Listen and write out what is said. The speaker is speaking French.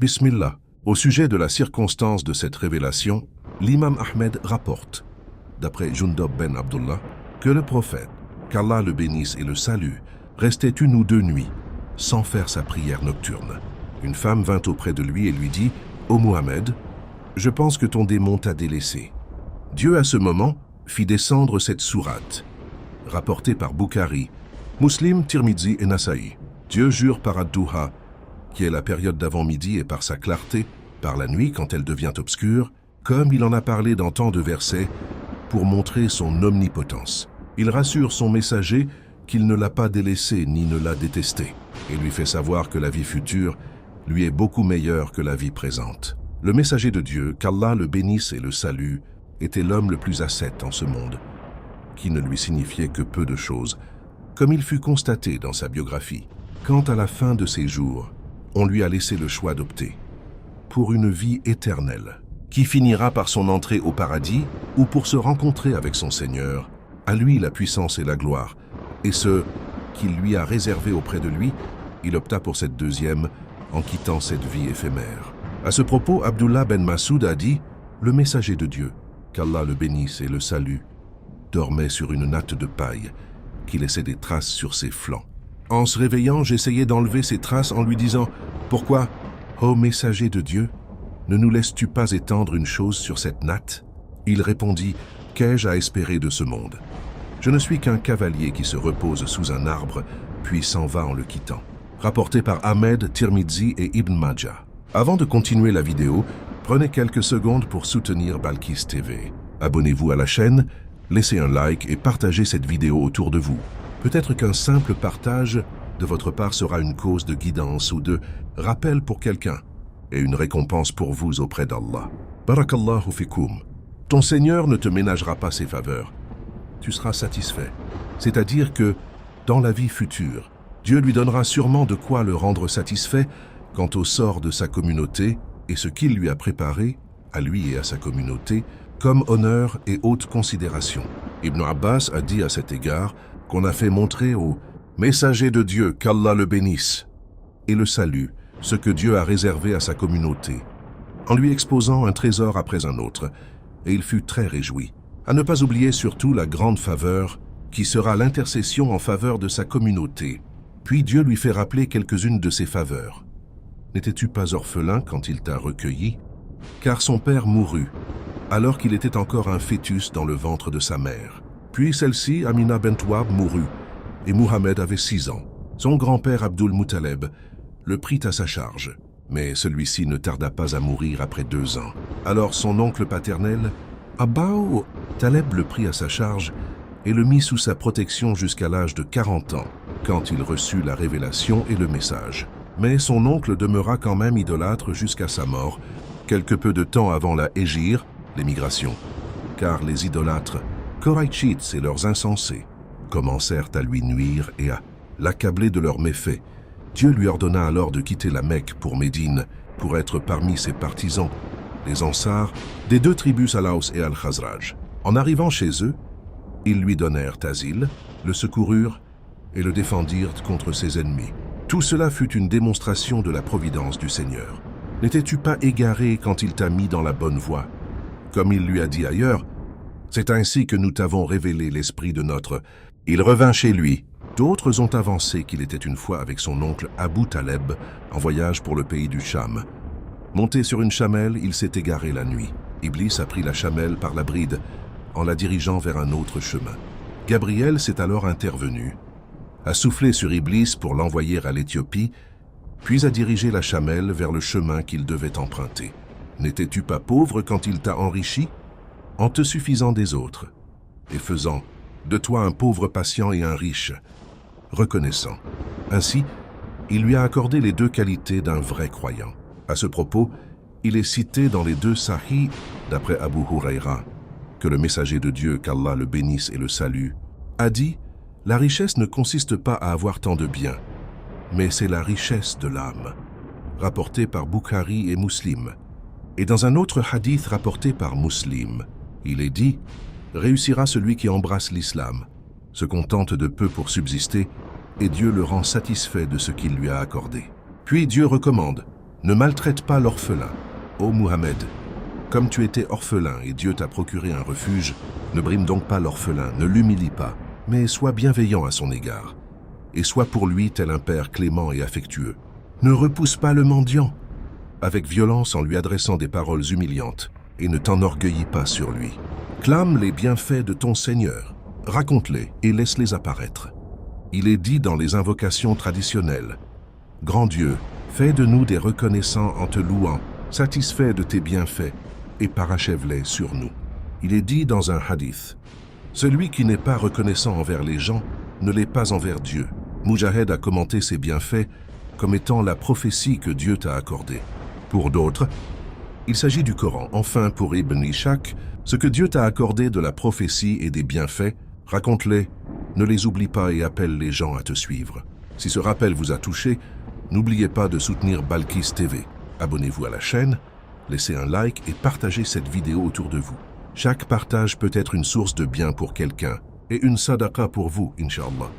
Bismillah. Au sujet de la circonstance de cette révélation, l'imam Ahmed rapporte, d'après Jundub ben Abdullah, que le prophète, qu'Allah le bénisse et le salue, restait 1 ou 2 nuits, sans faire sa prière nocturne. Une femme vint auprès de lui et lui dit « Ô Muhammad, je pense que ton démon t'a délaissé. » Dieu à ce moment fit descendre cette sourate, rapportée par Bukhari, Muslim, Tirmidhi et Nasaï. Dieu jure par Ad-Duha, qui est la période d'avant-midi, et par sa clarté, par la nuit quand elle devient obscure, comme il en a parlé dans tant de versets, pour montrer son omnipotence. Il rassure son messager qu'il ne l'a pas délaissé ni ne l'a détesté, et lui fait savoir que la vie future lui est beaucoup meilleure que la vie présente. Le messager de Dieu, qu'Allah le bénisse et le salue, était l'homme le plus ascète en ce monde, qui ne lui signifiait que peu de choses, comme il fut constaté dans sa biographie. Quant à la fin de ses jours, on lui a laissé le choix d'opter pour une vie éternelle, qui finira par son entrée au paradis ou pour se rencontrer avec son Seigneur. À lui la puissance et la gloire, et ce qu'il lui a réservé auprès de lui, il opta pour cette deuxième en quittant cette vie éphémère. À ce propos, Abdullah ben Masoud a dit « Le messager de Dieu, qu'Allah le bénisse et le salue, dormait sur une natte de paille qui laissait des traces sur ses flancs. En se réveillant, j'essayais d'enlever ces traces en lui disant « Pourquoi, ô messager de Dieu, ne nous laisses-tu pas étendre une chose sur cette natte ?» Il répondit « Qu'ai-je à espérer de ce monde? Je ne suis qu'un cavalier qui se repose sous un arbre, puis s'en va en le quittant. » Rapporté par Ahmed, Tirmidhi et Ibn Majah. Avant de continuer la vidéo, prenez quelques secondes pour soutenir Balkis TV. Abonnez-vous à la chaîne, laissez un like et partagez cette vidéo autour de vous. Peut-être qu'un simple partage de votre part sera une cause de guidance ou de rappel pour quelqu'un et une récompense pour vous auprès d'Allah. Barakallahu fikum. Ton Seigneur ne te ménagera pas ses faveurs. Tu seras satisfait. C'est-à-dire que, dans la vie future, Dieu lui donnera sûrement de quoi le rendre satisfait quant au sort de sa communauté et ce qu'il lui a préparé, à lui et à sa communauté, comme honneur et haute considération. Ibn Abbas a dit à cet égard qu'on a fait montrer au messager de Dieu, qu'Allah le bénisse, et le salue, ce que Dieu a réservé à sa communauté, en lui exposant un trésor après un autre, et il fut très réjoui. À ne pas oublier surtout la grande faveur qui sera l'intercession en faveur de sa communauté. Puis Dieu lui fait rappeler quelques-unes de ses faveurs. N'étais-tu pas orphelin quand il t'a recueilli? Car son père mourut, alors qu'il était encore un fœtus dans le ventre de sa mère. Puis celle-ci, Amina bint Wahb, mourut, et Muhammad avait 6 ans. Son grand-père Abdul Muttalib le prit à sa charge, mais celui-ci ne tarda pas à mourir après 2 ans. Alors son oncle paternel, Abba'u Taleb, le prit à sa charge et le mit sous sa protection jusqu'à l'âge de 40 ans, quand il reçut la révélation et le message. Mais son oncle demeura quand même idolâtre jusqu'à sa mort, quelque peu de temps avant la Hégire, l'émigration, car les idolâtres, Koraïchites et leurs insensés, commencèrent à lui nuire et à l'accabler de leurs méfaits. Dieu lui ordonna alors de quitter la Mecque pour Médine, pour être parmi ses partisans, les Ansars, des 2 tribus Al-Aws et Al-Khazraj. En arrivant chez eux, ils lui donnèrent asile, le secoururent et le défendirent contre ses ennemis. Tout cela fut une démonstration de la providence du Seigneur. N'étais-tu pas égaré quand il t'a mis dans la bonne voie? Comme il lui a dit ailleurs, c'est ainsi que nous t'avons révélé l'esprit de notre... Il revint chez lui. D'autres ont avancé qu'il était une fois avec son oncle Abu Taleb en voyage pour le pays du Cham. Monté sur une chamelle, il s'est égaré la nuit. Iblis a pris la chamelle par la bride en la dirigeant vers un autre chemin. Gabriel s'est alors intervenu, a soufflé sur Iblis pour l'envoyer à l'Éthiopie, puis a dirigé la chamelle vers le chemin qu'il devait emprunter. N'étais-tu pas pauvre quand il t'a enrichi, en te suffisant des autres, et faisant de toi un pauvre patient et un riche, reconnaissant. Ainsi, il lui a accordé les 2 qualités d'un vrai croyant. À ce propos, il est cité dans les 2 Sahih, d'après Abu Huraira, que le messager de Dieu, qu'Allah le bénisse et le salue, a dit « La richesse ne consiste pas à avoir tant de biens, mais c'est la richesse de l'âme », rapporté par Bukhari et Muslim. Et dans un autre hadith rapporté par Muslim, il est dit « Réussira celui qui embrasse l'islam, se contente de peu pour subsister, et Dieu le rend satisfait de ce qu'il lui a accordé. » Puis Dieu recommande Ne maltraite pas l'orphelin. Ô Muhammad, comme tu étais orphelin et Dieu t'a procuré un refuge, ne brime donc pas l'orphelin, ne l'humilie pas, mais sois bienveillant à son égard. Et sois pour lui tel un père clément et affectueux. Ne repousse pas le mendiant avec violence en lui adressant des paroles humiliantes, et ne t'enorgueillis pas sur lui. Clame les bienfaits de ton Seigneur, raconte-les et laisse-les apparaître. Il est dit dans les invocations traditionnelles, « Grand Dieu, fais de nous des reconnaissants en te louant, satisfaits de tes bienfaits, et parachève-les sur nous. » Il est dit dans un hadith, « Celui qui n'est pas reconnaissant envers les gens, ne l'est pas envers Dieu. » Mujahid a commenté ces bienfaits comme étant la prophétie que Dieu t'a accordée. Pour d'autres, il s'agit du Coran. Enfin, pour Ibn Ishaq, ce que Dieu t'a accordé de la prophétie et des bienfaits, raconte-les, ne les oublie pas et appelle les gens à te suivre. Si ce rappel vous a touché, n'oubliez pas de soutenir Balkis TV. Abonnez-vous à la chaîne, laissez un like et partagez cette vidéo autour de vous. Chaque partage peut être une source de bien pour quelqu'un et une sadaqa pour vous, Inch'Allah.